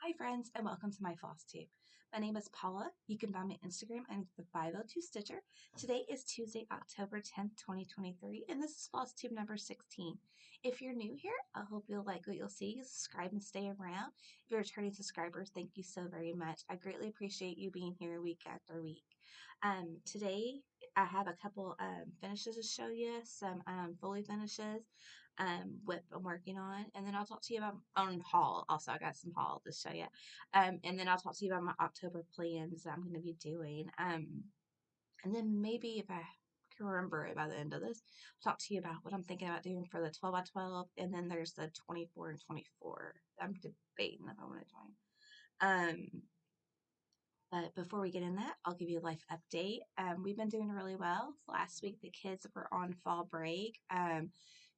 Hi friends, and welcome to my Flosstube. My name is Paula. You can find me on Instagram and the 502 Stitcher. Today is Tuesday, October 10th, 2023, and this is Flosstube number 16. If you're new here, I hope you'll like what you'll see. Subscribe and stay around. If you're returning subscribers, thank you so very much. I greatly appreciate you being here week after week. Today I have a couple finishes to show you, some fully finishes. WIP I'm working on, and then I'll talk to you about haul. Also, I got some haul to show you, and then I'll talk to you about my October plans that I'm going to be doing. And then maybe if I can remember it by the end of this, I'll talk to you about what I'm thinking about doing for the 12 by 12, and then there's the 24 and 24. I'm debating if I want to join. But before we get in that, I'll give you a life update. We've been doing really well. Last week, the kids were on fall break,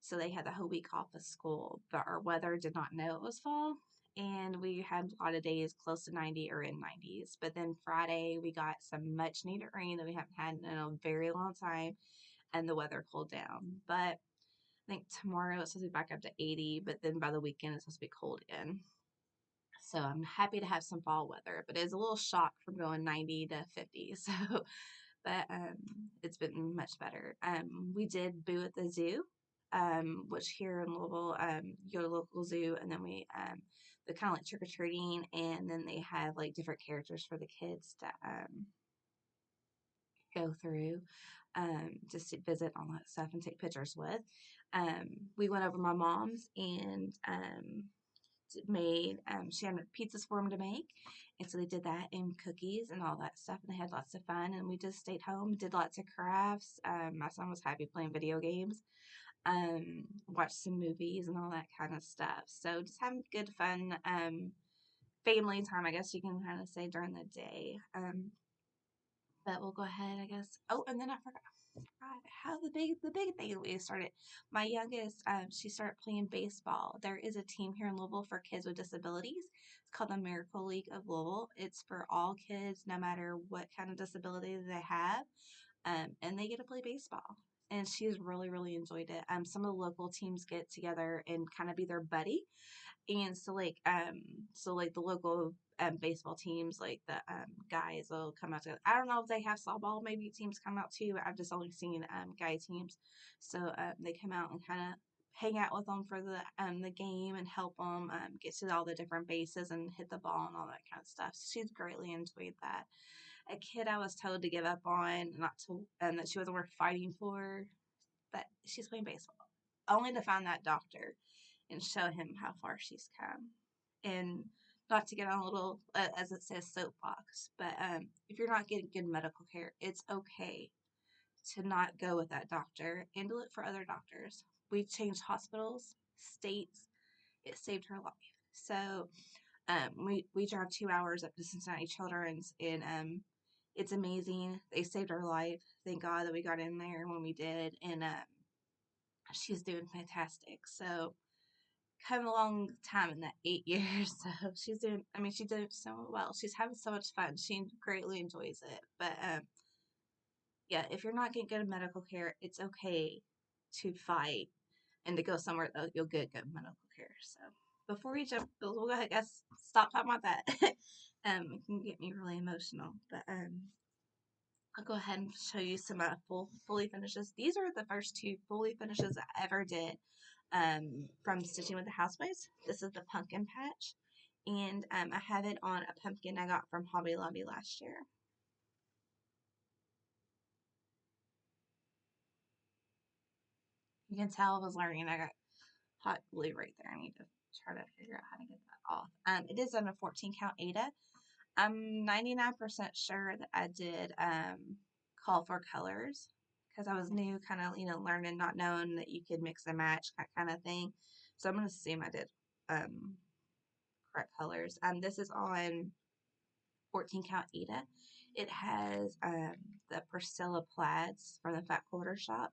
so they had the whole week off of school. But our weather did not know it was fall, and we had a lot of days close to 90 or in 90s. But then Friday, we got some much needed rain that we haven't had in a very long time, and the weather cooled down. But I think tomorrow it's supposed to be back up to 80, but then by the weekend, it's supposed to be cold again. So I'm happy to have some fall weather, but it's a little shock from going 90 to 50. So, but it's been much better. We did Boo at the Zoo, which here in Louisville, you go to the local zoo, and then they're kind of like trick or treating, and then they have like different characters for the kids to go through, just to visit all that stuff and take pictures with. We went over my mom's and made she had pizzas for them to make, and so they did that and cookies and all that stuff, and they had lots of fun, and we just stayed home, did lots of crafts. My son was happy playing video games, watched some movies and all that kind of stuff, so just having good fun family time, I guess you can kind of say, during the day. But we'll go ahead, I guess. Oh, and then I forgot how the big thing we started. My youngest, she started playing baseball. There is a team here in Louisville for kids with disabilities. It's called the Miracle League of Louisville. It's for all kids, no matter what kind of disability they have, and they get to play baseball. And she's really enjoyed it. Some of the local teams get together and kind of be their buddy. And so like the local baseball teams, like the guys will come out together. I don't know if they have softball maybe teams come out too. I've just only seen guy teams. So they come out and kind of hang out with them for the game and help them get to all the different bases and hit the ball and all that kind of stuff. So she's greatly enjoyed that. A kid I was told to give up on, not to, and that she wasn't worth fighting for, but she's playing baseball. Only to find that doctor and show him how far she's come. And not to get on a little, as it says, soapbox, but if you're not getting good medical care, it's okay to not go with that doctor and to look for other doctors. We changed hospitals, states. It saved her life. So we drive 2 hours up to Cincinnati Children's, and it's amazing. They saved our life. Thank God that we got in there when we did, and she's doing fantastic. So come a long time in that 8 years. So she's doing, I mean, she did so well. She's having so much fun. She greatly enjoys it. But yeah, if you're not getting good medical care, it's okay to fight and to go somewhere that you'll get good medical care. So before we jump, we'll go ahead, guys, stop talking about that. It can get me really emotional. But I'll go ahead and show you some fully finishes. These are the first two fully finishes I ever did from Stitching with the Housewives. This is the pumpkin patch, and I have it on a pumpkin I got from Hobby Lobby last year. You can tell I was learning. I got hot glue right there. I need to try to figure out how to get that off. It is on a 14 count Ada. I'm 99% sure that I did call for colors because I was new, kind of, learning, not knowing that you could mix and match, that kind of thing. So I'm going to assume I did correct colors. This is on 14 count Ada. It has the Priscilla plaids from the Fat Quarter Shop,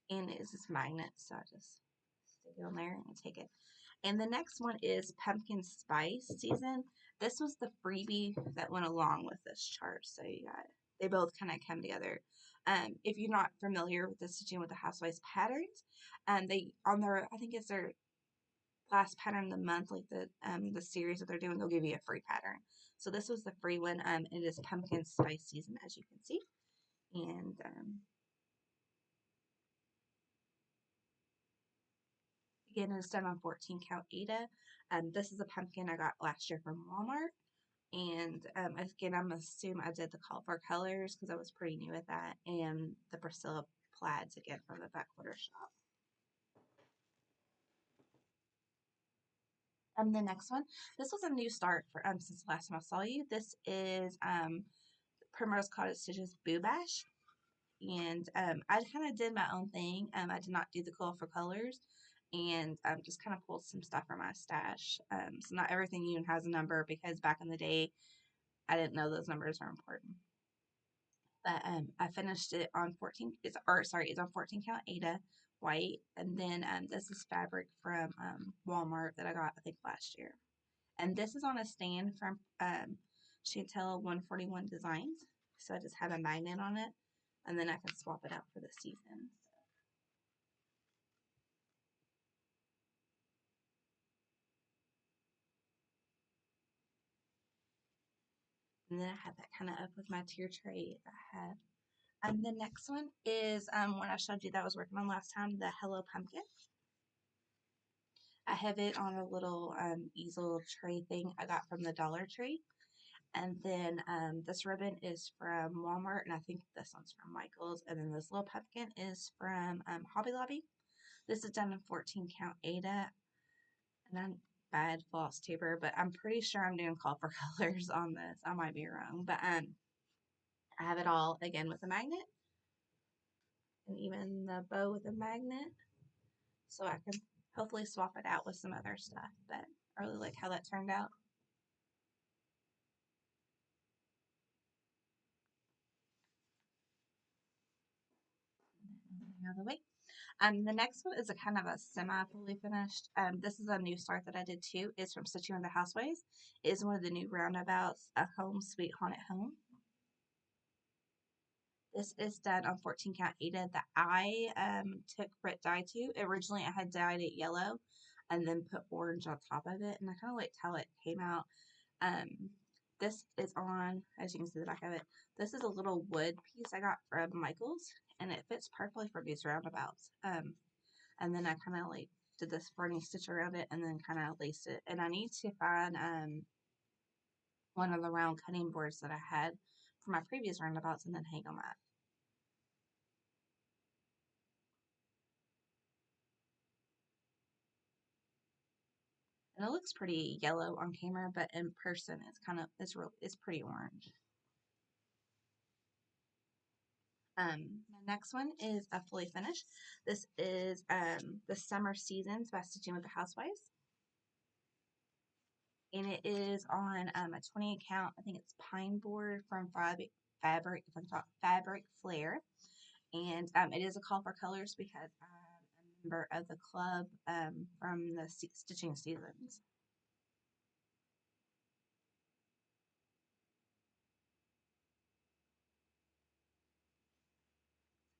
and it is this magnet, so I just stick it on there and take it. And the next one is Pumpkin Spice Season. This was the freebie that went along with this chart, so they both kind of come together. If you're not familiar with the stitching with the Housewives patterns, they on their, I think it's their last pattern of the month, like the series that they're doing, they'll give you a free pattern. So this was the free one. It is Pumpkin Spice Season, as you can see, and again, it's done on 14 count Ada. This is a pumpkin I got last year from Walmart. And again, I'm assuming I did the call for colors because I was pretty new at that. And the Priscilla plaids again from the Fat Quarter Shop. The next one, this was a new start for since the last time I saw you. This is Primrose Cottage Stitches Boo Bash. And I kind of did my own thing. I did not do the call for colors, and just kind of pulled some stuff from my stash. So not everything even has a number because back in the day, I didn't know those numbers are important. But I finished it on 14. It's on 14 count Ada white, and then this is fabric from Walmart that I got I think last year, and this is on a stand from Chantel 141 Designs. So I just have a magnet on it, and then I can swap it out for the season. And then I have that kind of up with my tier tray I have. And the next one is one I showed you that I was working on last time, the Hello Pumpkin. I have it on a little easel tray thing I got from the Dollar Tree. And then this ribbon is from Walmart, and I think this one's from Michael's. And then this little pumpkin is from Hobby Lobby. This is done in 14 count Ada. And I'm bad floss tuber, but I'm pretty sure I'm doing call for colors on this. I might be wrong, but I have it all again with a magnet, and even the bow with a magnet, so I can hopefully swap it out with some other stuff. But I really like how that turned out. Out of the way. The next one is a kind of a semi-fully finished. This is a new start that I did too. It's from Stitching with the Housewives. It is one of the new roundabouts, A Home Sweet Haunted Home. This is done on 14 count Ada that I took Grit dye to. Originally, I had dyed it yellow and then put orange on top of it, and I kind of liked how it came out. This is on, as you can see the back of it, this is a little wood piece I got from Michael's, and it fits perfectly for these roundabouts. And then I kind of like did this running stitch around it and then kind of laced it. And I need to find one of the round cutting boards that I had for my previous roundabouts and then hang them up. And it looks pretty yellow on camera, but in person it's pretty orange. The next one is a fully finished. This is the Summer Seasons by Stitching with the Housewives. And it is on a 28 count, I think it's pine board from Fabric Flare. And it is a call for colors because I'm a member of the club from the Stitching Seasons.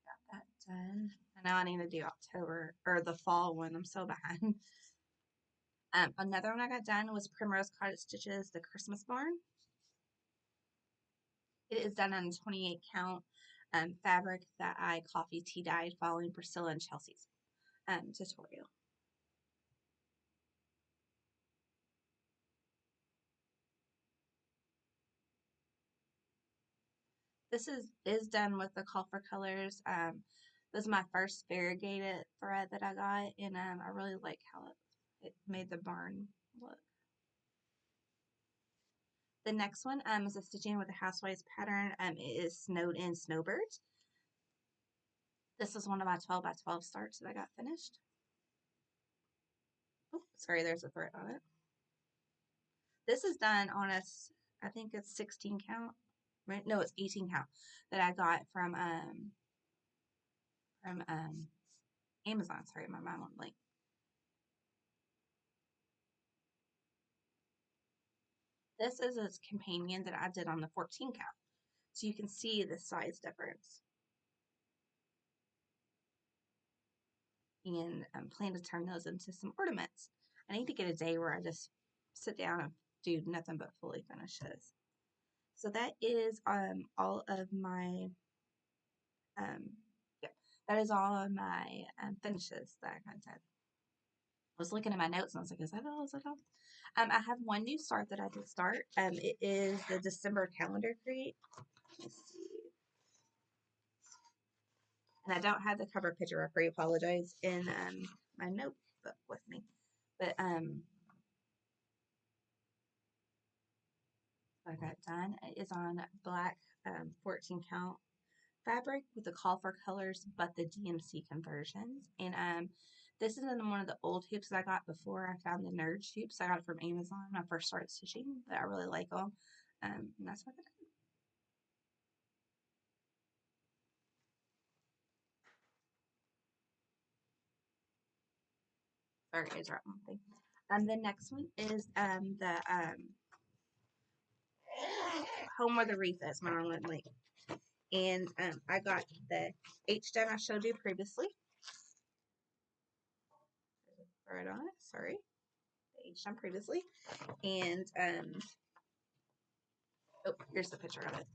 Got that done. And now I need to do October, or the fall one. I'm so behind. Another one I got done was Primrose Cottage Stitches, the Christmas Barn. It is done on 28 count fabric that I coffee tea dyed following Priscilla and Chelsea's tutorial. This is done with the call for colors. This is my first variegated thread that I got, and I really like how it made the barn look. The next one is a stitching with a Housewives pattern. It is Snowed In Snowbirds. This is one of my 12 by 12 starts that I got finished. Oh, sorry, there's a thread on it. This is done on a, I think it's 16 count. Right? No, it's 18 count that I got from Amazon. Sorry, my mind went blank. This is a companion that I did on the 14 count. So you can see the size difference. And plan to turn those into some ornaments. I need to get a day where I just sit down and do nothing but fully finishes. So that is all of my that is all of my finishes that I kind of did. I was looking at my notes and I was like, is that all? Is that all? I have one new start that I did start. It is the December calendar create. Let's see. And I don't have the cover picture. I pre-apologize in my notebook with me. But what I got done is on black 14 count fabric with the call for colors, but the DMC conversions. And this is in one of the old hoops that I got before I found the Nerd hoops. I got it from Amazon when I first started stitching, but I really like them. And that's what I did. Sorry, I dropped one thing. The next one is the Home Where the Wreath Is, my own link. And I got the H done I showed you previously. Right on it, sorry. The H done previously. And oh, here's the picture of it.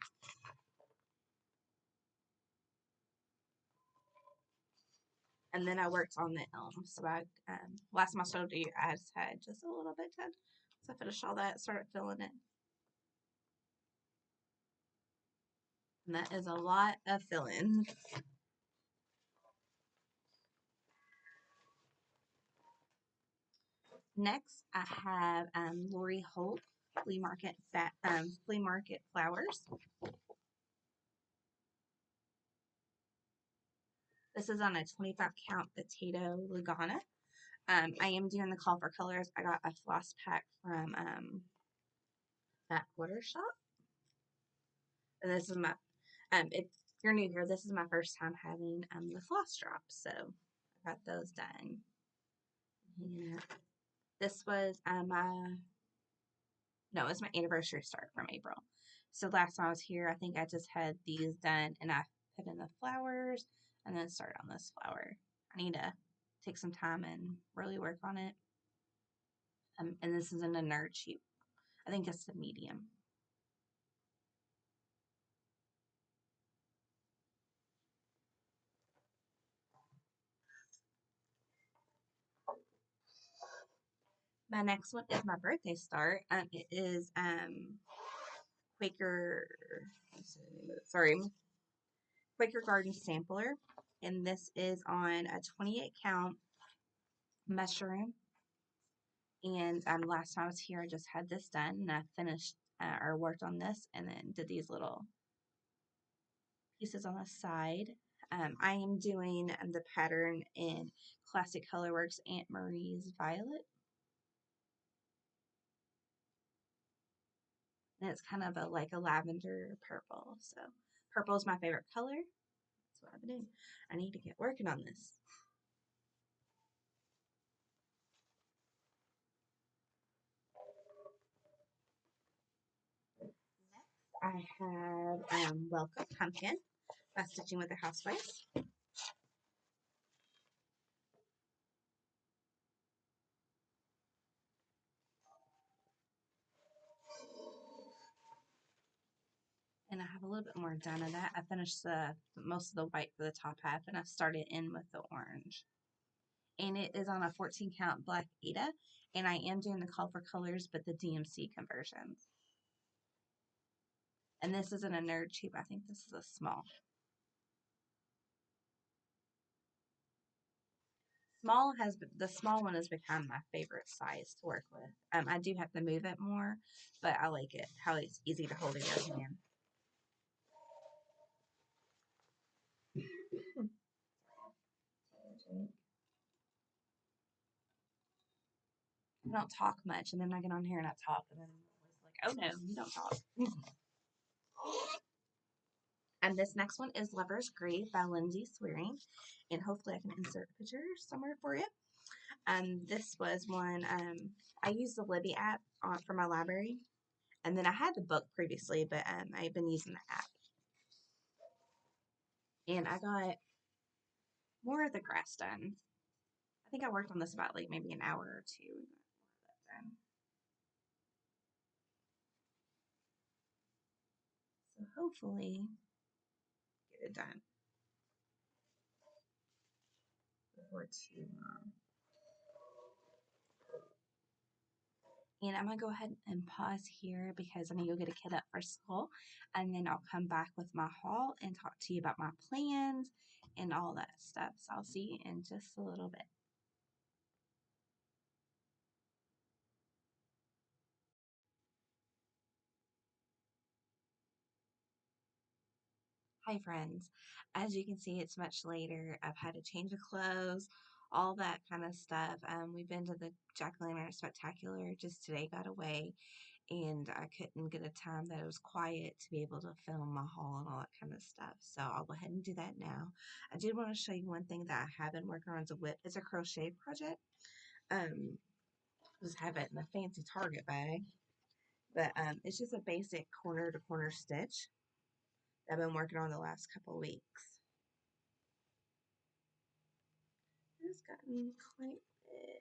And then I worked on the elm. So I last time I showed you, I just had just a little bit done. So I finished all that, started filling it. And that is a lot of filling. Next, I have Lori Holt Flea Market Flowers. This is on a 25 count potato Lugana. I am doing the call for colors. I got a floss pack from that quarter shop. And this is my, if you're new here, this is my first time having the floss drops. So I got those done. Yeah. This was it's my anniversary start from April. So last time I was here, I think I just had these done and I put in the flowers and then start on this flower. I need to take some time and really work on it. And this is in a nerd sheep. I think it's the medium. My next one is my birthday start. It is Quaker, Quaker Garden Sampler, and this is on a 28 count mushroom. And last time I was here, I just had this done, and I finished or worked on this, and then did these little pieces on the side. I am doing the pattern in Classic Colorworks Aunt Marie's Violet. And it's kind of like a lavender purple. So purple is my favorite color. That's what I've been doing. I need to get working on this. Next, I have Welcome Pumpkin by Stitching with the Housewives. And I have a little bit more done of that. I finished most of the white for the top half, and I've started in with the orange. And it is on a 14 count black Ada, and I am doing the call for colors, but the DMC conversions. And this isn't a nerd tube. I think this is a small. the small one has become my favorite size to work with. I do have to move it more, but I like it how it's easy to hold in your hand. I don't talk much, and then I get on here and I talk, and then it's like, oh no, you don't talk. And this next one is Lover's Grave by Lindsay Swearing, and hopefully I can insert a picture somewhere for you. This was one, I used the Libby app for my library, and then I had the book previously, but I've been using the app. And I got more of the grass done. I think I worked on this about like maybe an hour or two and got more of that done. So hopefully get it done before too long. And I'm going to go ahead and pause here because I'm going to go get a kid up for school. And then I'll come back with my haul and talk to you about my plans and all that stuff. So I'll see you in just a little bit. Hi friends. As you can see, it's much later. I've had a change of clothes, all that kind of stuff. We've been to the Jack-o'-lantern Spectacular just today, got away, and I couldn't get a time that it was quiet to be able to film my haul and all that kind of stuff. So I'll go ahead and do that now. I did want to show you one thing that I have been working on as a WIP. It's a crochet project. Just have it in a fancy Target bag. But it's just a basic corner to corner stitch that I've been working on the last couple of weeks. It's gotten quite big.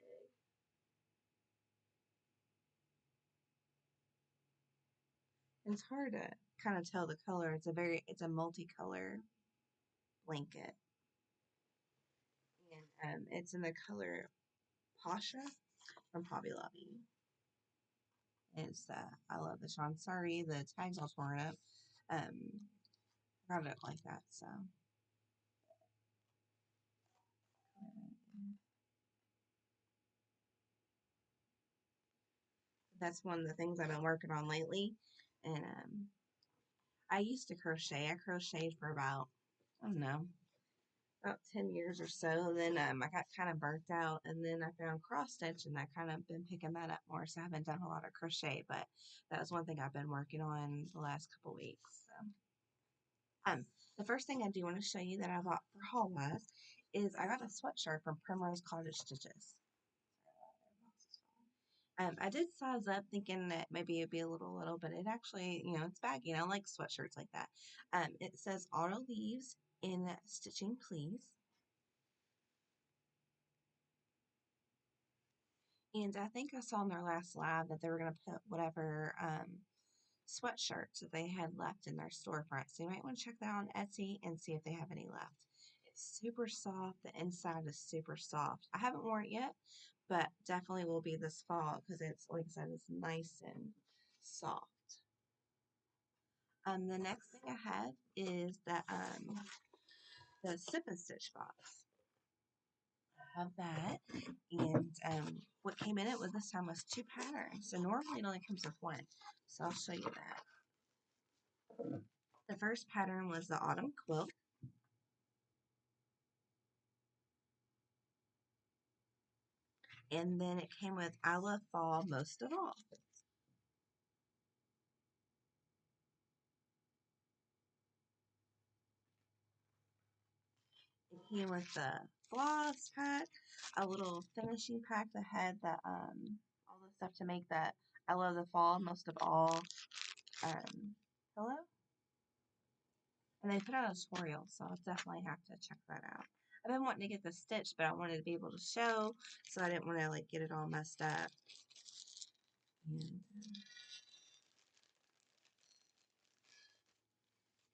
It's hard to kind of tell the color. It's a multicolor blanket. And it's in the color Pasha from Hobby Lobby. It's I love the Sean. Sorry, the tags all torn up. I got it like that, so. That's one of the things I've been working on lately. And I used to crochet. I crocheted for about, I don't know, about 10 years or so. Then I got kind of burnt out, and then I found cross stitch, and I kind of been picking that up more. So I haven't done a lot of crochet, but that was one thing I've been working on the last couple weeks. So. The first thing I do want to show you that I bought for haul wise is I got a sweatshirt from Primrose Cottage Stitches. I did size up thinking that maybe it'd be a little, but it actually, it's baggy, and I like sweatshirts like that. It says auto leaves in stitching, please. And I think I saw in their last live that they were going to put whatever sweatshirts that they had left in their storefront. So you might want to check that on Etsy and see if they have any left. It's super soft. The inside is super soft. I haven't worn it yet, but definitely will be this fall because it's, like I said, it's nice and soft. The next thing I have is the Sip and Stitch box. I have that, and what came in it was this time was 2 patterns. So normally it only comes with 1. So I'll show you that. The first pattern was the autumn quilt. And then it came with I love fall most of all. It came with the floss pack, a little finishing pack that had all the stuff to make that I love the fall most of all pillow. And they put out a tutorial, so I'll definitely have to check that out. I've been wanting to get this stitched, but I wanted to be able to show, so I didn't want to like get it all messed up. And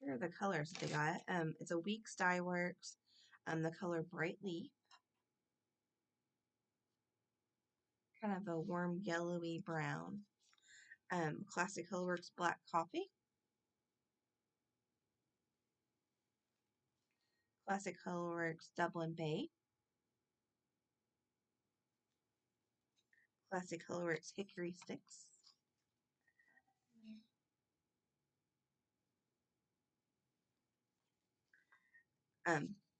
here are the colors that they got. It's a Weeks Dye Works. The color Bright Leaf. Kind of a warm yellowy brown. Classic Colorworks Black Coffee. Classic Colorworks Dublin Bay. Classic Colorworks Hickory Sticks.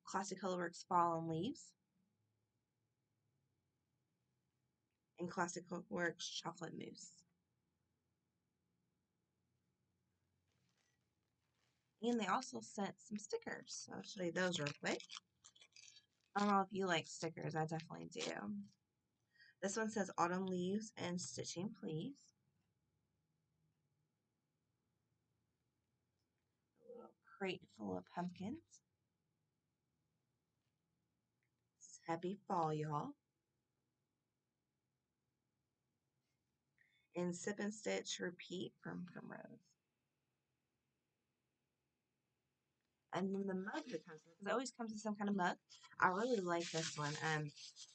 Classic Colorworks Fallen Leaves. And Classic Colorworks Chocolate Mousse. And they also sent some stickers. So I'll show you those real quick. I don't know if you like stickers. I definitely do. This one says Autumn Leaves and Stitching Please. A little crate full of pumpkins. This is Happy Fall, y'all. And Sip and Stitch Repeat from Primrose. And then the mug that comes with, because it always comes with some kind of mug. I really like this one.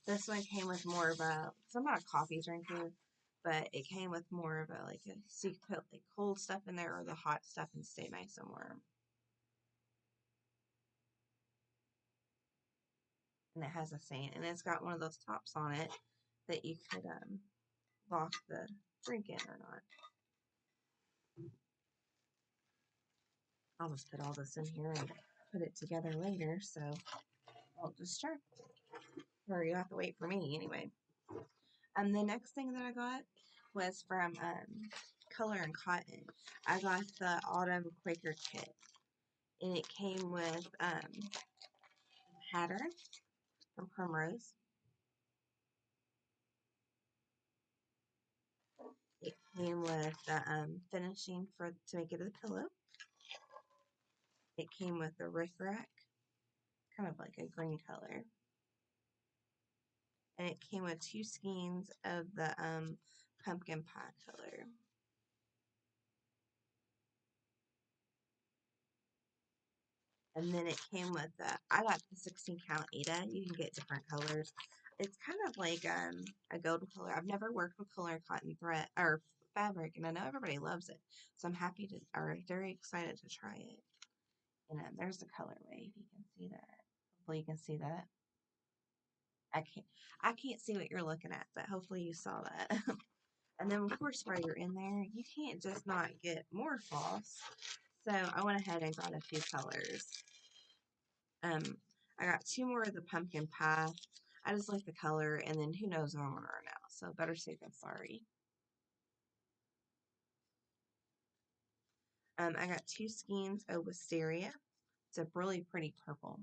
This one came with more of a, so I'm not a coffee drinker, but it came with more of a, like a, so you can put like cold stuff in there or the hot stuff and stay nice and warm. And it has a saying, and it's got one of those tops on it that you could lock the drink in or not. I'll just put all this in here and put it together later, so I'll just start. Or you have to wait for me anyway. The next thing that I got was from Color and Cotton. I got the Autumn Quaker kit, and it came with a pattern from Primrose. It came with the finishing to make it a pillow. It came with the rickrack, kind of like a green color. And it came with 2 skeins of the pumpkin pie color. And then it came with I got the 16 count Ada. You can get different colors. It's kind of like a golden color. I've never worked with color cotton thread or fabric, and I know everybody loves it. So I'm happy to, or very excited to try it. And there's the colorway, if you can see that. Hopefully you can see that. I can't see what you're looking at, but hopefully you saw that. And then of course while you're in there, you can't just not get more floss. So I went ahead and got a few colors. I got 2 more of the pumpkin pie. I just like the color, and then who knows if I'm gonna run out. So better safe than sorry. I got 2 skeins of wisteria. It's a really pretty purple.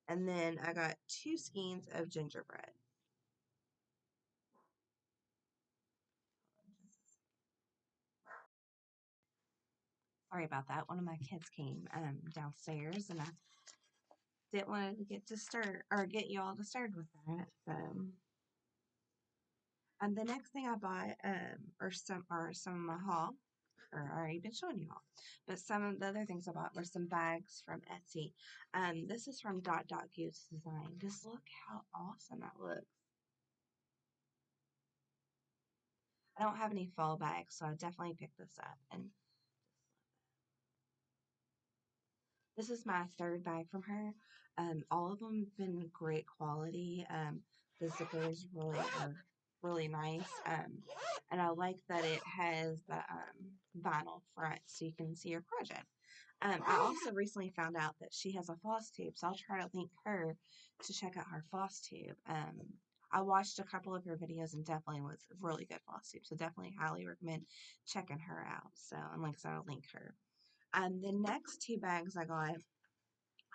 And then I got 2 skeins of gingerbread. Sorry about that. One of my kids came downstairs, and I didn't want to get you all to start with that. So, and the next thing I bought are some of my haul. Or I already been showing you all. But some of the other things I bought were some bags from Esty. This is from Dot Dot Goose Design. Just look how awesome that looks. I don't have any fall bags, so I definitely picked this up. And this is my 3rd bag from her. All of them have been great quality. The zippers are really nice. And I like that it has the vinyl front so you can see your project. I also recently found out that she has a floss tube, so I'll try to link her to check out her floss tube. I watched a couple of her videos and definitely was a really good floss tube, so definitely highly recommend checking her out. So, and like I said, I'll link her. The next 2 bags I got,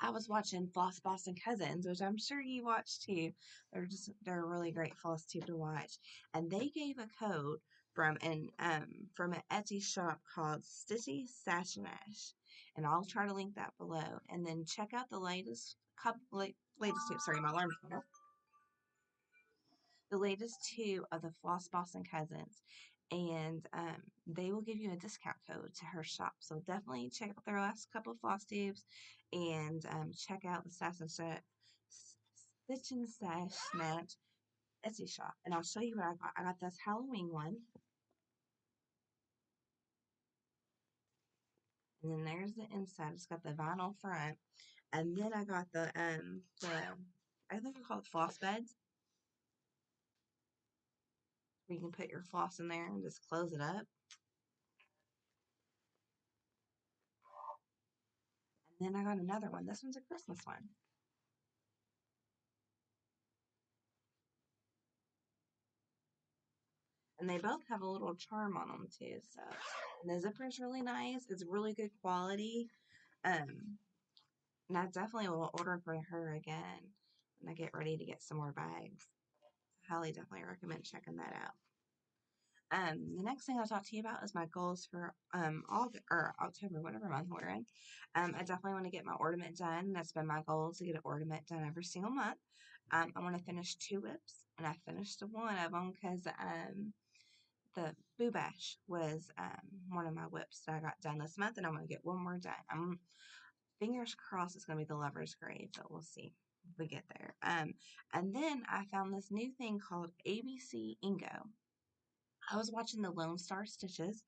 I was watching Floss Boston Cousins, which I'm sure you watch too. They're a really great floss tube to watch, and they gave a code from an Etsy shop called Stitchy Sashinash, and I'll try to link that below. And then check out the latest tube. Sorry, my alarm's going off. The latest 2 of the Floss Boston Cousins, and they will give you a discount code to her shop. So definitely check out their last couple of floss tubes, and check out the Stitch and Stash Snatch Etsy shop. And I'll show you what I got. I got this Halloween one. And then there's the inside. It's got the vinyl front. And then I got the I think they're called floss beds. You can put your floss in there and just close it up. And then I got another one. This one's a Christmas one. And they both have a little charm on them too. So, and the zipper is really nice. It's really good quality. And I definitely will order for her again when I get ready to get some more bags. Highly definitely recommend checking that out. The next thing I'll talk to you about is my goals for August or October, whatever month we're in. I definitely want to get my ornament done. That's been my goal, to get an ornament done every single month. I want to finish 2 WIPs, and I finished one of them because the Boo Bash was one of my WIPs that I got done this month, and I'm going to get one more done. I'm fingers crossed it's going to be the Lover's Grave, but we'll see if we get there. And then I found this new thing called ABC Ingo. I was watching the Lone Star Stitches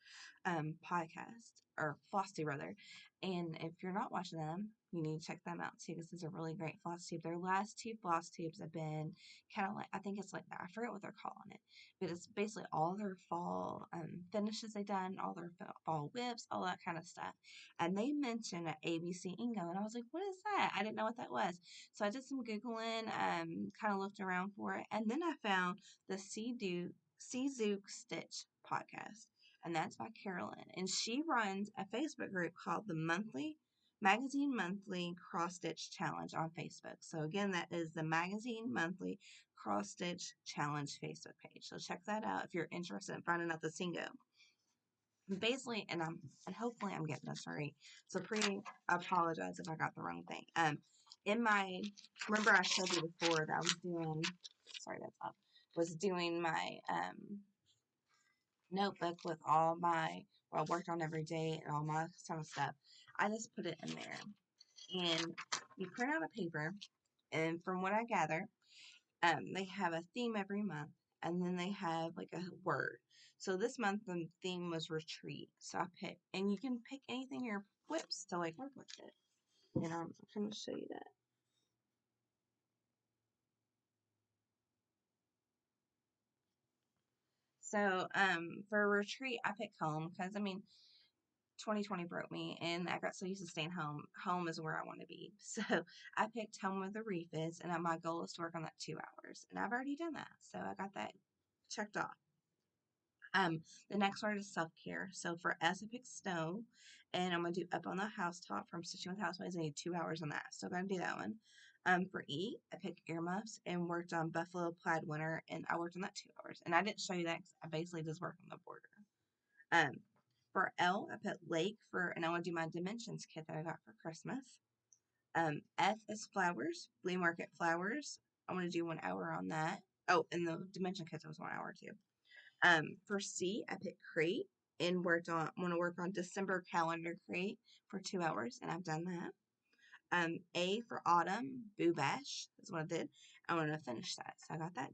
podcast, or Flosstube rather, and if you're not watching them, you need to check them out too, because it's a really great floss tube. Their last 2 floss tubes have been kind of like, I think it's like, I forget what they're calling it, but it's basically all their fall finishes they've done, all their fall WIPs, all that kind of stuff. And they mentioned an ABC Ingo, and I was like, what is that? I didn't know what that was. So I did some Googling, kind of looked around for it, and then I found the Zook Stitch podcast, and that's by Carolyn. And she runs a Facebook group called the Magazine Monthly Cross Stitch Challenge on Facebook. So again, that is the Magazine Monthly Cross Stitch Challenge Facebook page. So check that out if you're interested in finding out the Singo. Basically, and hopefully I'm getting this right. So I apologize if I got the wrong thing. Remember I showed you before that I was doing, sorry that's up, was doing my notebook with all my, what I worked on every day and all my kind of stuff. I just put it in there. And you print out a paper, and from what I gather, they have a theme every month, and then they have like a word. So this month the theme was retreat. So I picked, and you can pick anything in your WIPs to like work with it. And I'm going to show you that. So for retreat, I picked home because 2020 broke me, and I got so used to staying home. Home is where I want to be. So I picked home with the refits, and my goal is to work on that 2 hours. And I've already done that. So I got that checked off. The next word is self-care. So for S, I picked snow, and I'm going to do up on the housetop from Stitching with Housewives. I need 2 hours on that. So I'm going to do that one. For E, I picked earmuffs and worked on Buffalo Plaid Winter, and I worked on that 2 hours. And I didn't show you that because I basically just worked on the border. For L, I put lake and I want to do my dimensions kit that I got for Christmas. F is flowers, flea market flowers. I want to do 1 hour on that. Oh, and the dimension kit was 1 hour too. For C, I picked crate and want to work on December calendar crate for 2 hours, and I've done that. A for autumn, Boo Bash is what I did. I want to finish that, so I got that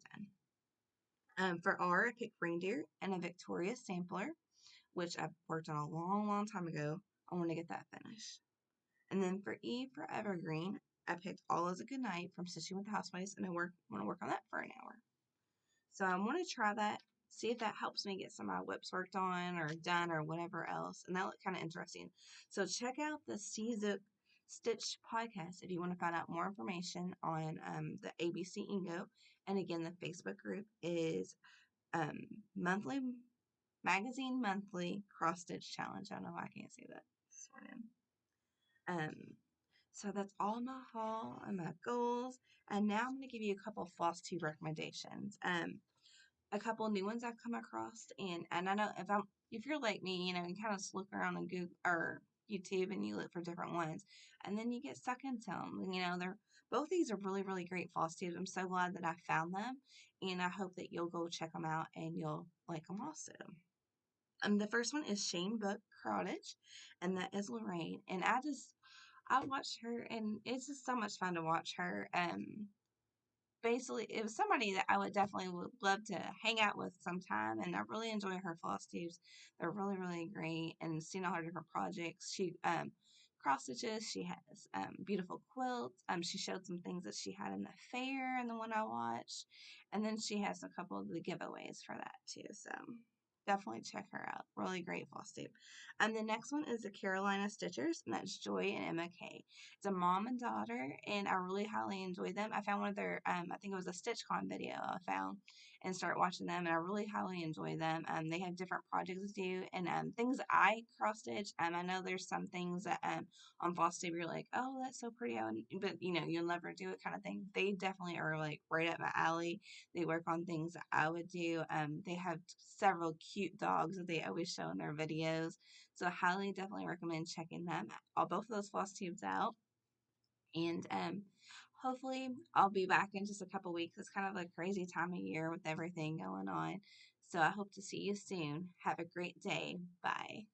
done. For R, I picked reindeer and a Victoria sampler, which I've worked on a long, long time ago. I want to get that finished. And then for E, for evergreen, I picked All Is a Good Night from Stitching with the Housewives, and I want to work on that for 1 hour. So I want to try that, see if that helps me get some of my WIPs worked on or done or whatever else. And that looked kind of interesting. So check out the Zook Stitch podcast if you want to find out more information on the ABC Ingo. And again, the Facebook group is Magazine Monthly Cross Stitch Challenge. I don't know why I can't say that. So that's all my haul and my goals. And now I'm going to give you a couple of floss tube recommendations. A couple new ones I've come across, and I know if you're like me, you kind of look around on Google or YouTube and you look for different ones, and then you get stuck into them. Both these are really, really great floss tubes. I'm so glad that I found them, and I hope that you'll go check them out and you'll like them also. The first one is Shane Book Cottage, and that is Lorraine. And I watched her, and it's just so much fun to watch her. Basically, it was somebody that I would love to hang out with sometime, and I really enjoy her floss tubes. They're really, really great, and seeing all her different projects. She cross stitches. She has beautiful quilts. She showed some things that she had in the fair and the one I watched. And then she has a couple of the giveaways for that too. So definitely check her out. Really great Flosstube. The next one is the Carolina Stitchers, and that's Joy and Emma Kay. It's a mom and daughter, and I really highly enjoyed them. I found one of their, I think it was a StitchCon video I found, and started watching them, and I really highly enjoy them. They have different projects to do, and things that I cross stitch. I know there's some things that on Flosstube you're like, oh, that's so pretty, but you'll never do it kind of thing. They definitely are like right up my alley. They work on things that I would do. They have several cute dogs that they always show in their videos. So I highly definitely recommend checking them, all both of those Flosstubes out. And hopefully I'll be back in just a couple weeks. It's kind of a crazy time of year with everything going on. So I hope to see you soon. Have a great day. Bye.